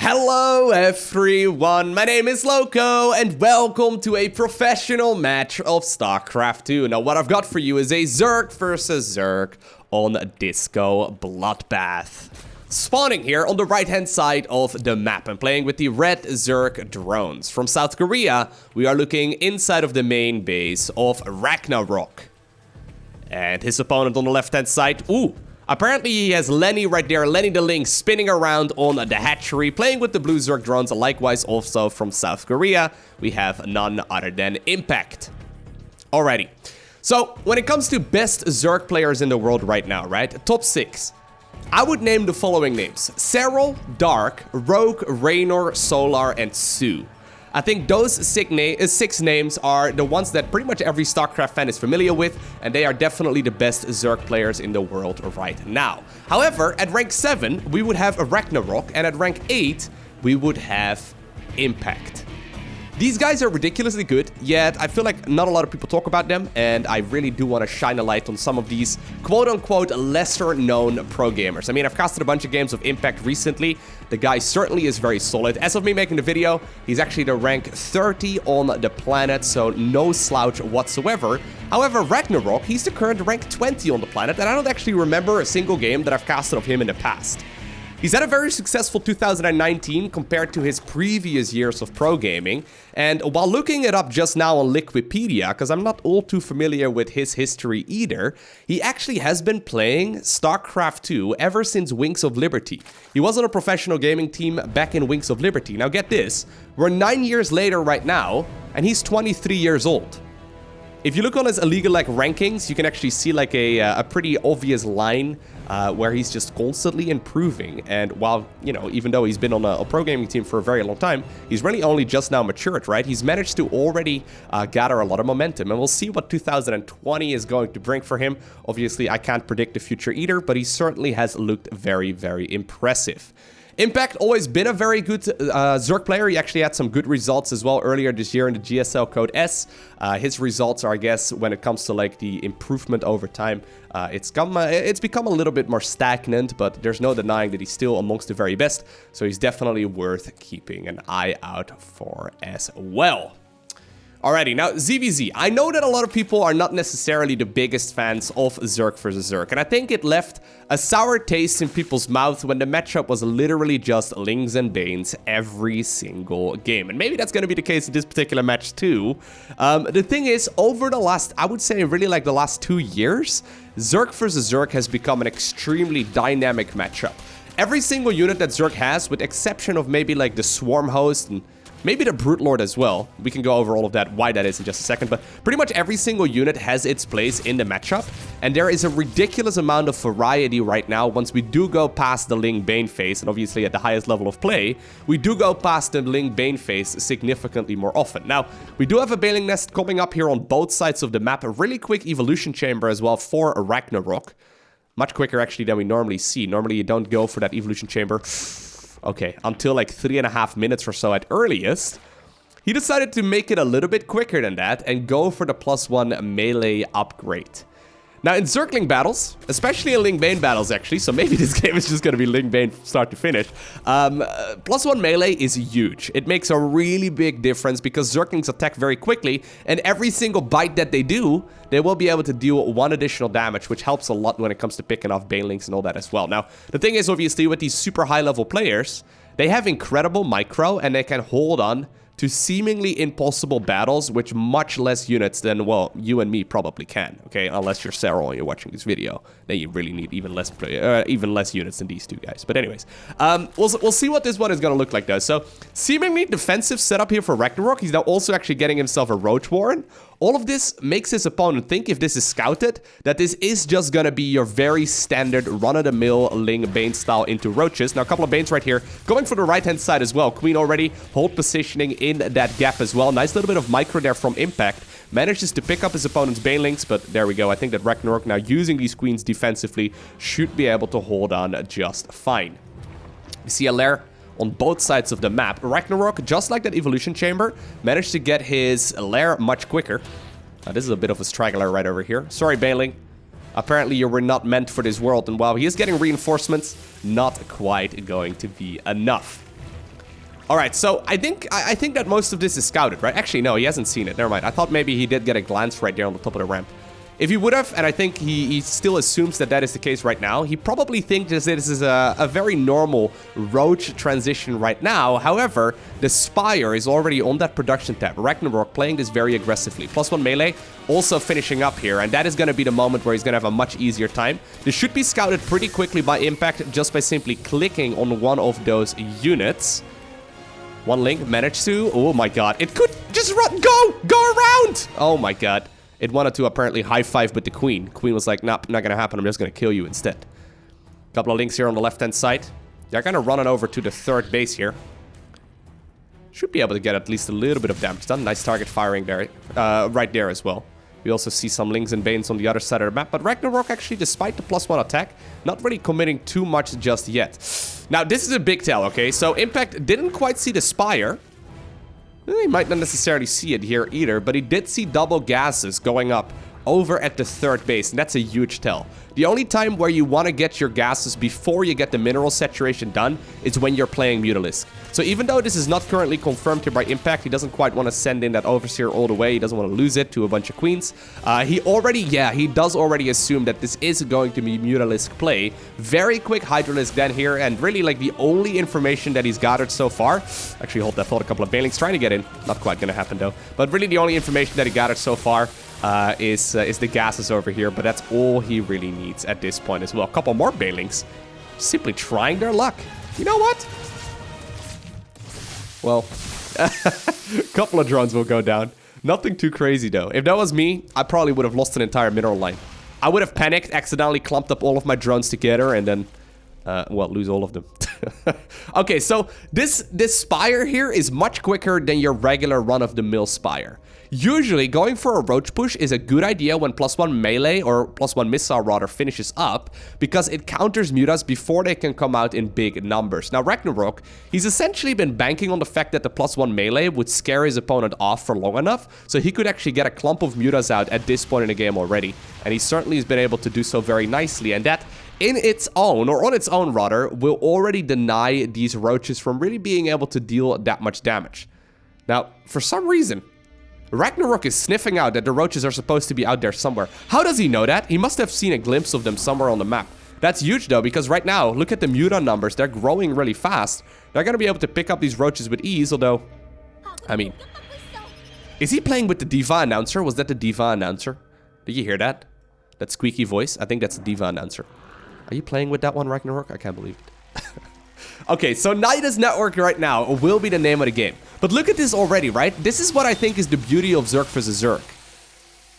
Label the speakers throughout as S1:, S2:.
S1: Hello everyone, my name is Lowko and welcome to a professional match of StarCraft 2. Now what I've got for you is a Zerg versus Zerg on Disco Bloodbath. Spawning here on the right hand side of the map and playing with the red Zerg drones. From South Korea, we are looking inside of the main base of Ragnarok. And his opponent on the left hand side, apparently he has Lenny right there, Lenny the Link spinning around on the hatchery, playing with the blue Zerg drones. Likewise also from South Korea, we have none other than Impact. Alrighty, so when it comes to best Zerg players in the world right now, right? Top 6. I would name the following names: Serral, Dark, Rogue, Raynor, Solar, and Sue. I think those 6 names are the ones that pretty much every StarCraft fan is familiar with, and they are definitely the best Zerg players in the world right now. However, at rank 7, we would have a Ragnarok, and at rank 8, we would have Impact. These guys are ridiculously good, yet I feel like not a lot of people talk about them, and I really do want to shine a light on some of these quote-unquote lesser-known pro gamers. I mean, I've casted a bunch of games of Impact recently. The guy certainly is very solid. As of me making the video, he's actually the rank 30 on the planet, so no slouch whatsoever. However, Ragnarok, he's the current rank 20 on the planet, and I don't actually remember a single game that I've casted of him in the past. He's had a very successful 2019 compared to his previous years of pro gaming, and while looking it up just now on Wikipedia, because I'm not all too familiar with his history either, he actually has been playing StarCraft 2 ever since Wings of Liberty. He was on a professional gaming team back in Wings of Liberty. Now get this, we're 9 years later right now, and he's 23 years old. If you look on his illegal rankings, you can actually see a pretty obvious line where he's just constantly improving. And while, even though he's been on a pro gaming team for a very long time, he's really only just now matured, right? He's managed to already gather a lot of momentum, and we'll see what 2020 is going to bring for him. Obviously, I can't predict the future either, but he certainly has looked very, very impressive. Impact always been a very good Zerg player. He actually had some good results as well earlier this year in the GSL Code S. His results are, I guess, when it comes to the improvement over time, it's become a little bit more stagnant, but there's no denying that he's still amongst the very best. So he's definitely worth keeping an eye out for as well. Alrighty, now ZVZ. I know that a lot of people are not necessarily the biggest fans of Zerg vs Zerg, and I think it left a sour taste in people's mouths when the matchup was literally just Lings and Banes every single game. And maybe that's going to be the case in this particular match too. The thing is, over the last, I would say really the last 2 years, Zerg vs Zerg has become an extremely dynamic matchup. Every single unit that Zerg has, with exception of maybe the Swarm Host and maybe the Brute Lord as well. We can go over all of that, why that is in just a second. But pretty much every single unit has its place in the matchup. And there is a ridiculous amount of variety right now once we do go past the Ling Bane phase. And obviously at the highest level of play, we do go past the Ling Bane phase significantly more often. Now, we do have a Baneling Nest coming up here on both sides of the map. A really quick Evolution Chamber as well for a Ragnarok. Much quicker actually than we normally see. Normally you don't go for that Evolution Chamber. Okay, until 3.5 minutes or so at earliest. He decided to make it a little bit quicker than that and go for the +1 melee upgrade. Now in Zergling battles, especially in Ling Bane battles actually, so maybe this game is just going to be Ling Bane from start to finish, +1 melee is huge. It makes a really big difference because Zerglings attack very quickly, and every single bite that they do, they will be able to deal 1 additional damage, which helps a lot when it comes to picking off Banelings and all that as well. Now, the thing is, obviously, with these super high-level players, they have incredible micro, and they can hold on to seemingly impossible battles with much less units than, well, you and me probably can, okay? Unless you're Serral and you're watching this video. Then you really need even less units than these two guys. But anyways, we'll see what this one is going to look like, though. So, seemingly defensive setup here for Ragnarok. He's now also actually getting himself a Roach Warren. All of this makes his opponent think, if this is scouted, that this is just going to be your very standard run-of-the-mill Ling Bane style into Roaches. Now, a couple of Banes right here, going for the right-hand side as well. Queen already, hold positioning in that gap as well. Nice little bit of micro there from Impact. Manages to pick up his opponent's Banelings, but there we go. I think that Ragnarok now using these queens defensively should be able to hold on just fine. We see a lair on both sides of the map. Ragnarok, just like that Evolution Chamber, managed to get his lair much quicker. This is a bit of a straggler right over here. Sorry, Baneling. Apparently you were not meant for this world, and while he is getting reinforcements, not quite going to be enough. All right, so I think that most of this is scouted, right? Actually, no, he hasn't seen it. Never mind. I thought maybe he did get a glance right there on the top of the ramp. If he would have, and I think he still assumes that that is the case right now, he probably thinks this is a very normal roach transition right now. However, the Spire is already on that production tab. Ragnarok playing this very aggressively. +1 melee, also finishing up here, and that is going to be the moment where he's going to have a much easier time. This should be scouted pretty quickly by Impact just by simply clicking on one of those units. One link managed to, oh my god, it could just run, go around! Oh my god. It wanted to apparently high-five with the Queen. Queen was like, nope, not gonna happen. I'm just gonna kill you instead. Couple of links here on the left-hand side. They're gonna run it over to the third base here. Should be able to get at least a little bit of damage done. Nice target firing there, right there as well. We also see some Lings and Banes on the other side of the map. But Ragnarok actually, despite the +1 attack, not really committing too much just yet. Now, this is a big tell, okay? So Impact didn't quite see the Spire. He might not necessarily see it here either, but he did see double gases going up over at the third base, and that's a huge tell. The only time where you want to get your gases before you get the mineral saturation done is when you're playing Mutalisk. So even though this is not currently confirmed here by Impact, he doesn't quite want to send in that Overseer all the way. He doesn't want to lose it to a bunch of Queens. He does already assume that this is going to be Mutalisk play. Very quick Hydralisk then here, and really like the only information that he's gathered so far. Actually, hold that thought, a couple of Banelings trying to get in. Not quite going to happen though. But really the only information that he gathered so far is the gases over here, but that's all he really needs at this point as well. A couple more Banelings simply trying their luck. You know what? Well, a couple of drones will go down. Nothing too crazy though. If that was me, I probably would have lost an entire mineral line. I would have panicked, accidentally clumped up all of my drones together, and then, well, lose all of them. Okay, so this Spire here is much quicker than your regular run-of-the-mill Spire. Usually, going for a roach push is a good idea when +1 melee, or +1 missile rather, finishes up, because it counters mutas before they can come out in big numbers. Now, Ragnarok, he's essentially been banking on the fact that the +1 melee would scare his opponent off for long enough, so he could actually get a clump of mutas out at this point in the game already. And he certainly has been able to do so very nicely, and that in its own, or on its own rather, will already deny these roaches from really being able to deal that much damage. Now, for some reason, Ragnarok is sniffing out that the roaches are supposed to be out there somewhere. How does he know that? He must have seen a glimpse of them somewhere on the map. That's huge though, because right now, look at the muta numbers. They're growing really fast. They're going to be able to pick up these roaches with ease, although, I mean, is he playing with the Diva announcer? Was that the Diva announcer? Did you hear that? That squeaky voice? I think that's the Diva announcer. Are you playing with that one, Ragnarok? I can't believe it. Okay, so Nidus Network right now will be the name of the game. But look at this already, right? This is what I think is the beauty of Zerg vs. Zerg.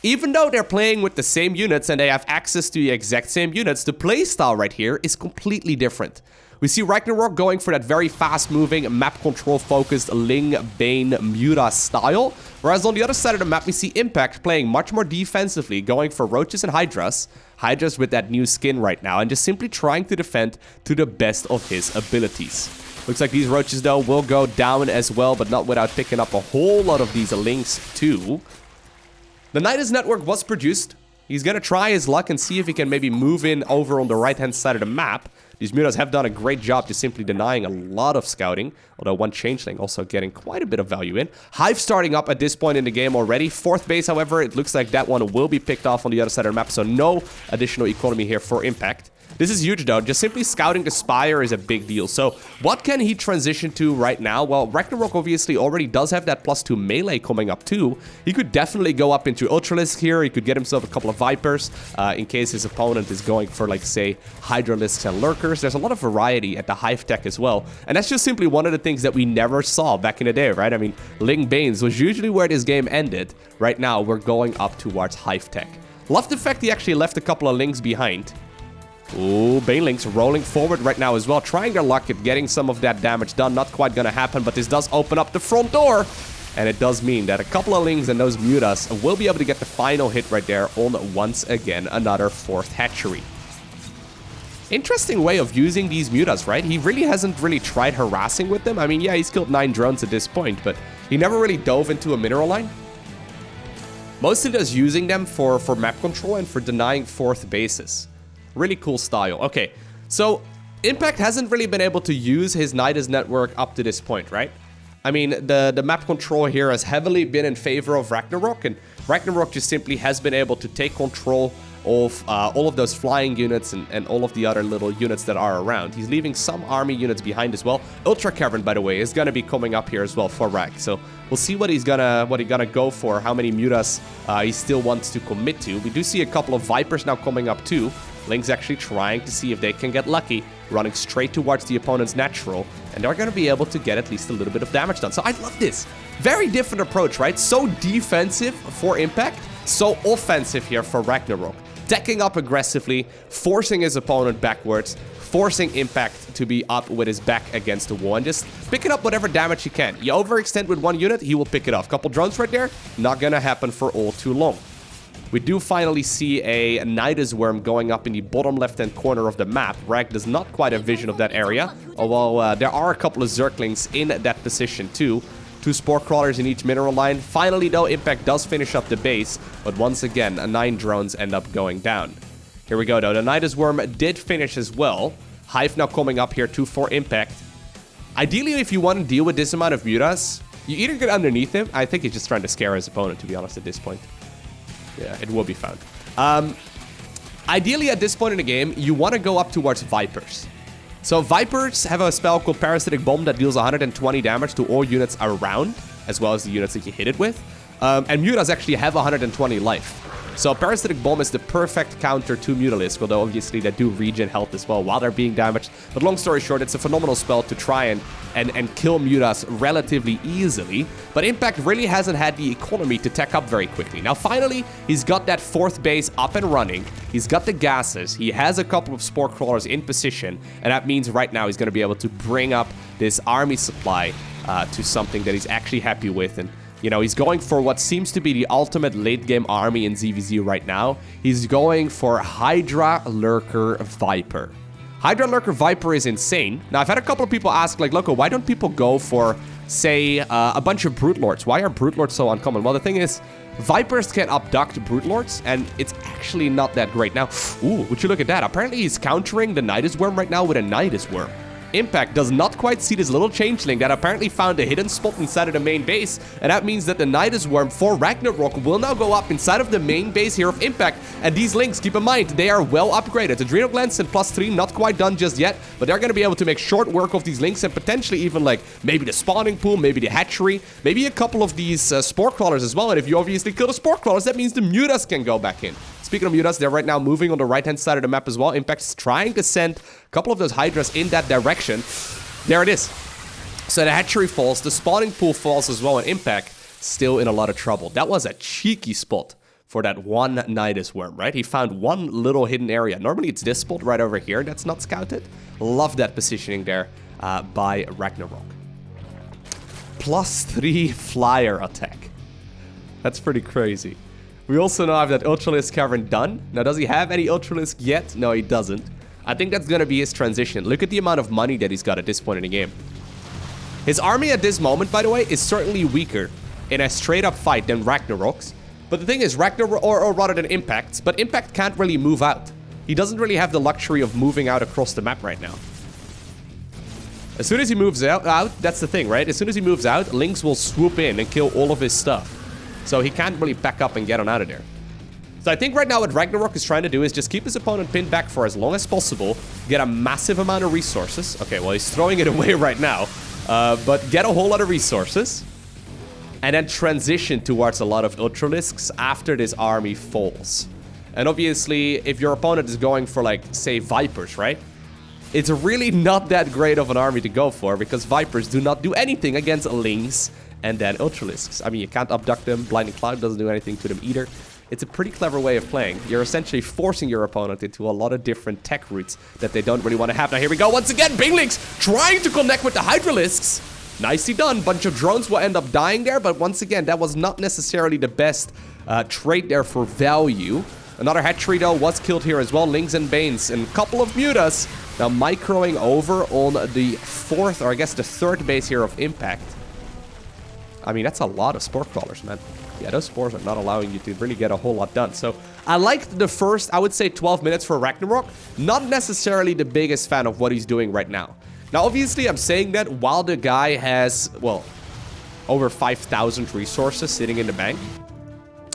S1: Even though they're playing with the same units and they have access to the exact same units, the playstyle right here is completely different. We see Ragnarok going for that very fast-moving, map control-focused Ling, Bane, Muta style. Whereas on the other side of the map, we see Impact playing much more defensively, going for Roaches and Hydras. Hydras with that new skin right now, and just simply trying to defend to the best of his abilities. Looks like these Roaches, though, will go down as well, but not without picking up a whole lot of these Links, too. The Nidus Network was produced. He's going to try his luck and see if he can maybe move in over on the right-hand side of the map. These mutas have done a great job just simply denying a lot of scouting, although one changeling also getting quite a bit of value in. Hive starting up at this point in the game already. Fourth base, however, it looks like that one will be picked off on the other side of the map, so no additional economy here for Impact. This is huge though, just simply scouting the Spire is a big deal. So what can he transition to right now? Well, Ragnarok obviously already does have that +2 melee coming up too. He could definitely go up into Ultralisk here. He could get himself a couple of Vipers in case his opponent is going for, like, say, Hydralisks and Lurkers. There's a lot of variety at the Hive tech as well. And that's just simply one of the things that we never saw back in the day, right? I mean, Ling Banes was usually where this game ended. Right now, we're going up towards Hive tech. Love the fact he actually left a couple of Lings behind. Ooh, Banelings rolling forward right now as well, trying their luck at getting some of that damage done. Not quite gonna happen, but this does open up the front door. And it does mean that a couple of Lings and those Mutas will be able to get the final hit right there on, once again, another fourth hatchery. Interesting way of using these Mutas, right? He really hasn't really tried harassing with them. I mean, yeah, he's killed 9 drones at this point, but he never really dove into a mineral line. Mostly just using them for map control and for denying fourth bases. Really cool style. Okay, so Impact hasn't really been able to use his Nidus network up to this point, right? I mean, the map control here has heavily been in favor of Ragnarok, and Ragnarok just simply has been able to take control of all of those flying units and all of the other little units that are around. He's leaving some army units behind as well. Ultra Cavern, by the way, is gonna be coming up here as well for Rag. So we'll see what he's gonna go for, how many mutas he still wants to commit to. We do see a couple of Vipers now coming up too. Link's actually trying to see if they can get lucky, running straight towards the opponent's natural, and they're going to be able to get at least a little bit of damage done. So I love this. Very different approach, right? So defensive for Impact, so offensive here for Ragnarok. Decking up aggressively, forcing his opponent backwards, forcing Impact to be up with his back against the wall, and just picking up whatever damage he can. You overextend with one unit, he will pick it off. Couple drones right there, not going to happen for all too long. We do finally see a Nidus Worm going up in the bottom left-hand corner of the map. Rag does not quite have vision of that area, although there are a couple of Zerglings in that position too. 2 Spore Crawlers in each mineral line. Finally, though, Impact does finish up the base, but once again, 9 drones end up going down. Here we go, though. The Nidus Worm did finish as well. Hive now coming up here too for Impact. Ideally, if you want to deal with this amount of mutas, you either get underneath him. I think he's just trying to scare his opponent, to be honest, at this point. Yeah, it will be found. Ideally, at this point in the game, you want to go up towards Vipers. So Vipers have a spell called Parasitic Bomb that deals 120 damage to all units around, as well as the units that you hit it with. And mutas actually have 120 life. So Parasitic Bomb is the perfect counter to Mutalisk, although obviously they do regen health as well while they're being damaged. But long story short, it's a phenomenal spell to try and kill mutas relatively easily. But Impact really hasn't had the economy to tech up very quickly. Now finally, he's got that 4th base up and running. He's got the gases. He has a couple of Spore Crawlers in position. And that means right now he's going to be able to bring up this army supply to something that he's actually happy with. And you know, he's going for what seems to be the ultimate late-game army in ZVZ right now. He's going for Hydra Lurker Viper. Hydra Lurker Viper is insane. Now, I've had a couple of people ask, like, Loko, why don't people go for, say, a bunch of Brute Lords? Why are Brute Lords so uncommon? Well, the thing is, Vipers can abduct Brute Lords, and it's actually not that great. Now, ooh, would you look at that? Apparently, he's countering the Nidus Worm right now with a Nidus Worm. Impact does not quite see this little changeling that apparently found a hidden spot inside of the main base, and that means that the Nidus Worm for Ragnarok will now go up inside of the main base here of Impact. And these links, keep in mind, they are well upgraded. Adrenal Glands and +3, not quite done just yet, but they're going to be able to make short work of these links and potentially even like maybe the spawning pool, maybe the hatchery, maybe a couple of these Spore Crawlers as well. And if you obviously kill the Spore Crawlers, that means the mutas can go back in. Speaking of mutas, they're right now moving on the right-hand side of the map as well. Impact's trying to send a couple of those Hydras in that direction. There it is. So the hatchery falls, the spawning pool falls as well, and Impact still in a lot of trouble. That was a cheeky spot for that one Nidus Worm, right? He found one little hidden area. Normally it's this spot right over here that's not scouted. Love that positioning there by Ragnarok. +3 flyer attack. That's pretty crazy. We also now have that Ultralisk Cavern done. Now, does he have any Ultralisk yet? No, he doesn't. I think that's going to be his transition. Look at the amount of money that he's got at this point in the game. His army at this moment, by the way, is certainly weaker in a straight-up fight than Ragnarok's. But the thing is, Ragnarok, or rather than Impact's, but Impact can't really move out. He doesn't really have the luxury of moving out across the map right now. As soon as he moves out, that's the thing, right? As soon as he moves out, Lynx will swoop in and kill all of his stuff. So he can't really back up and get on out of there. So I think right now what Ragnarok is trying to do is just keep his opponent pinned back for as long as possible, get a massive amount of resources. Okay, well, he's throwing it away right now, but get a whole lot of resources, and then transition towards a lot of Ultralisks after this army falls. And obviously, if your opponent is going for, like, say, Vipers, right? It's really not that great of an army to go for, because Vipers do not do anything against Lynx and then Ultralisks. I mean, you can't abduct them. Blinding Cloud doesn't do anything to them either. It's a pretty clever way of playing. You're essentially forcing your opponent into a lot of different tech routes that they don't really want to have. Now, here we go. Once again, Binglings trying to connect with the Hydralisks. Nicely done. Bunch of drones will end up dying there, but once again, that was not necessarily the best trade there for value. Another hatchery, though, was killed here as well. Lynx and Banes and a couple of mutas. Now, microing over on the 4th, or I guess the 3rd base here of Impact. I mean, that's a lot of Spore Crawlers, man. Yeah, those spores are not allowing you to really get a whole lot done. So I liked the first, I would say 12 minutes for Ragnarok. Not necessarily the biggest fan of what he's doing right now. Now, obviously, I'm saying that while the guy has, well, over 5,000 resources sitting in the bank.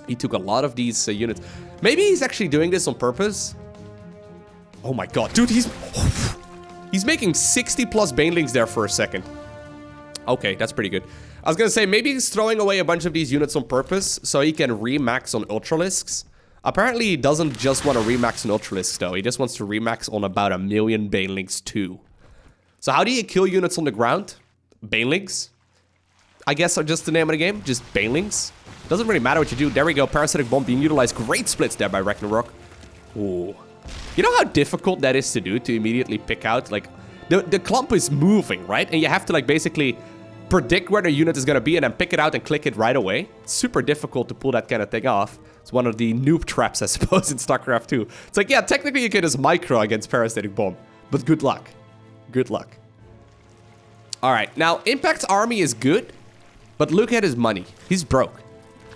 S1: He took a lot of these units. Maybe he's actually doing this on purpose. Oh my god, dude, he's making 60 plus banelings there for a second. Okay, that's pretty good. I was gonna say, maybe he's throwing away a bunch of these units on purpose so he can remax on Ultralisks. Apparently, he doesn't just want to remax on Ultralisks, though. He just wants to remax on about 1 million banelings, too. So how do you kill units on the ground? Banelings? I guess are just the name of the game. Just banelings. Doesn't really matter what you do. There we go. Parasitic Bomb being utilized. Great splits there by Ragnarok. Ooh. You know how difficult that is to do, to immediately pick out? Like, the clump is moving, right? And you have to, like, basically predict where the unit is going to be and then pick it out and click it right away. It's super difficult to pull that kind of thing off. It's one of the noob traps, I suppose, in StarCraft 2. It's like, yeah, technically you can just micro against Parasitic Bomb. But good luck. Good luck. Alright, now, Impact's army is good. But look at his money. He's broke.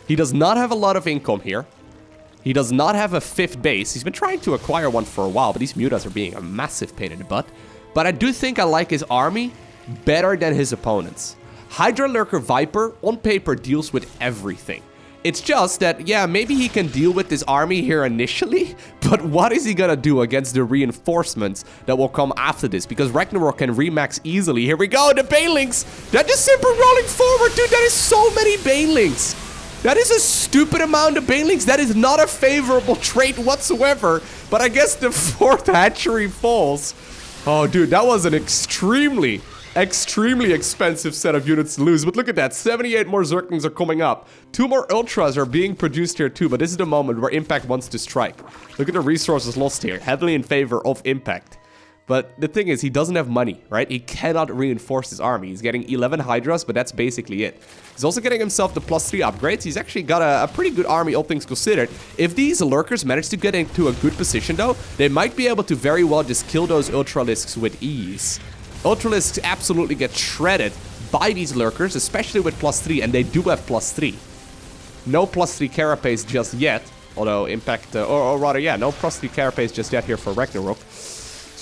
S1: He does not have a lot of income here. He does not have a 5th base. He's been trying to acquire one for a while, but these mutas are being a massive pain in the butt. But I do think I like his army better than his opponents. Hydra Lurker Viper, on paper, deals with everything. It's just that, yeah, maybe he can deal with this army here initially, but what is he gonna do against the reinforcements that will come after this? Because Ragnarok can remax easily. Here we go, the banelings! They're just simply rolling forward, dude! That is so many banelings! That is a stupid amount of banelings. That is not a favorable trait whatsoever. But I guess the 4th hatchery falls. Oh, dude, that was an extremely expensive set of units to lose. But look at that. 78 more Zerglings are coming up. 2 more Ultras are being produced here too. But this is the moment where Impact wants to strike. Look at the resources lost here. Heavily in favor of Impact. But the thing is, he doesn't have money, right? He cannot reinforce his army. He's getting 11 Hydras, but that's basically it. He's also getting himself the +3 upgrades. He's actually got a pretty good army, all things considered. If these Lurkers manage to get into a good position, though, they might be able to very well just kill those Ultralisks with ease. Ultralisks absolutely get shredded by these Lurkers, especially with +3, and they do have +3. No +3 Carapace just yet, although Impact, or rather, yeah, no +3 Carapace just yet here for Ragnarok.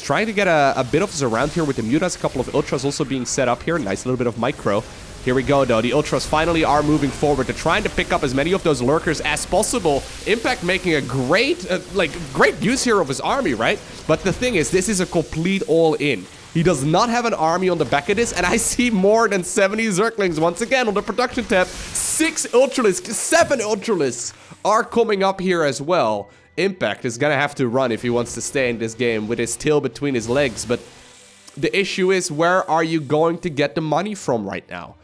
S1: Trying to get a bit of us around here with the mutas. A couple of Ultras also being set up here. Nice little bit of micro. Here we go, though. The Ultras finally are moving forward. They're trying to pick up as many of those Lurkers as possible. Impact making a great use here of his army, right? But the thing is, this is a complete all-in. He does not have an army on the back of this, and I see more than 70 Zerglings once again on the production tab. 6 Ultralisks, 7 Ultralisks are coming up here as well. Impact is gonna have to run if he wants to stay in this game with his tail between his legs, but the issue is, where are you going to get the money from right now?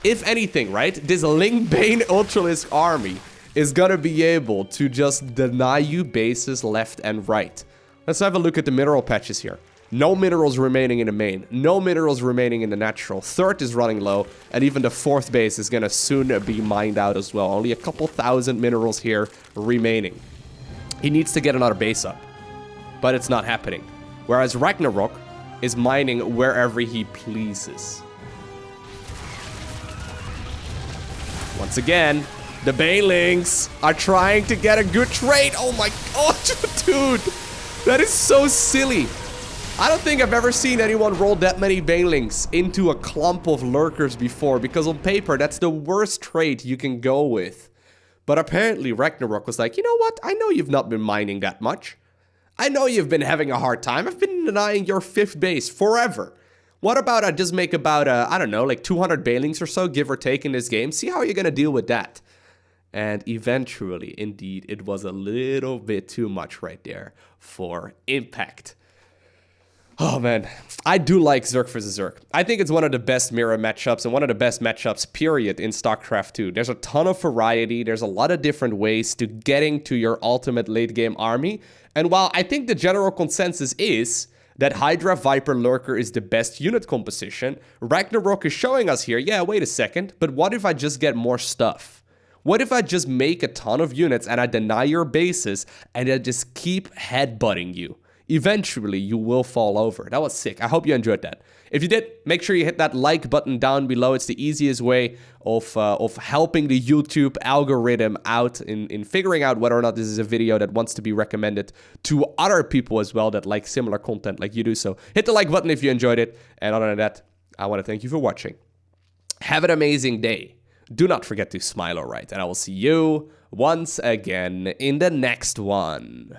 S1: If anything, right, this Lingbane Ultralisk army is gonna be able to just deny you bases left and right. Let's have a look at the mineral patches here. No minerals remaining in the main, no minerals remaining in the natural. 3rd is running low, and even the 4th base is gonna soon be mined out as well. Only a couple thousand minerals here remaining. He needs to get another base up, but it's not happening. Whereas Ragnarok is mining wherever he pleases. Once again, the banelings are trying to get a good trade. Oh my, oh dude, that is so silly. I don't think I've ever seen anyone roll that many banelings into a clump of Lurkers before, because on paper, that's the worst trade you can go with. But apparently Ragnarok was like, you know what? I know you've not been mining that much. I know you've been having a hard time. I've been denying your 5th base forever. What about I just make about, I don't know, like 200 banelings or so, give or take, in this game? See how you're gonna deal with that. And eventually, indeed, it was a little bit too much right there for Impact. Oh man, I do like Zerg vs. Zerg. I think it's one of the best mirror matchups and one of the best matchups, period, in StarCraft 2. There's a ton of variety. There's a lot of different ways to getting to your ultimate late game army. And while I think the general consensus is that Hydra Viper Lurker is the best unit composition, Ragnarok is showing us here, yeah, wait a second, but what if I just get more stuff? What if I just make a ton of units and I deny your bases and I just keep headbutting you? eventually you will fall over. That was sick. I hope you enjoyed that. If you did, make sure you hit that like button down below. It's the easiest way of helping the YouTube algorithm out in figuring out whether or not this is a video that wants to be recommended to other people as well that like similar content like you do. So hit the like button if you enjoyed it. And other than that, I want to thank you for watching. Have an amazing day. Do not forget to smile, alright? And I will see you once again in the next one.